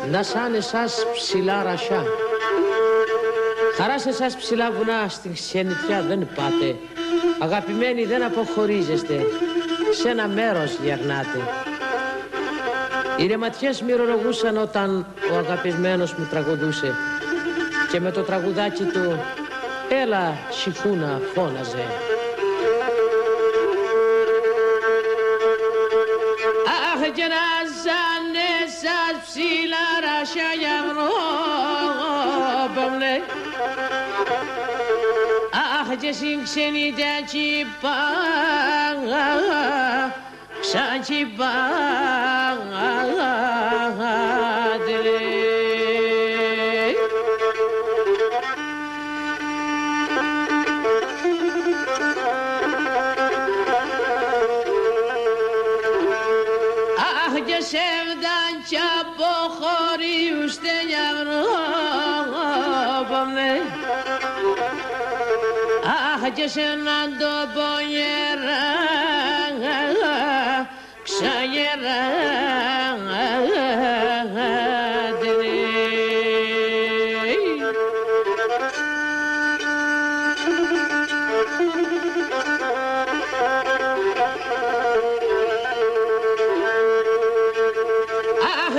να σαν εσάς ψηλά ρασιά. Χαρά σε εσάς ψηλά βουνά στην ξενιτιά δεν πάτε. Αγαπημένοι δεν αποχωρίζεστε, σε ένα μέρος γερνάτε. Οι ρεματιές μυρολογούσαν όταν ο αγαπημένος μου τραγουδούσε και με το τραγουδάκι του «Έλα σιχούνα» φώναζε. Αχ και να σαν εσάς ψηλά ρασιά για βρόπομνε. Αχ και συγξενείτε τσιπά, σαν τσιπάτε. Σέβταν κι αποχωρείουστε για βρόπομνε. Αχ και σε έναν τόπο γερά, ξαγεράτε.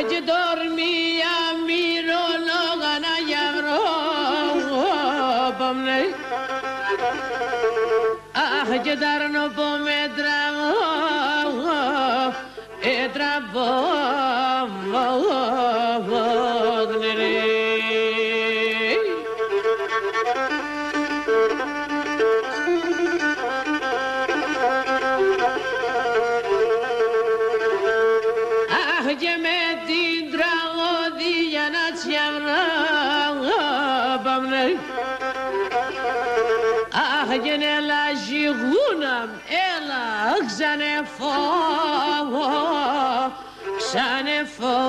Και τορμία μυρολόγανα για βρόπομνε. Αχ και τα αρνοπόμετρα ετραπόμογνε. Αχ και με την τραγωδία να τσιαβρόπαμνε. Αχ και έλα ζυγούναμ, έλα ξανεφώ, ξανεφώ.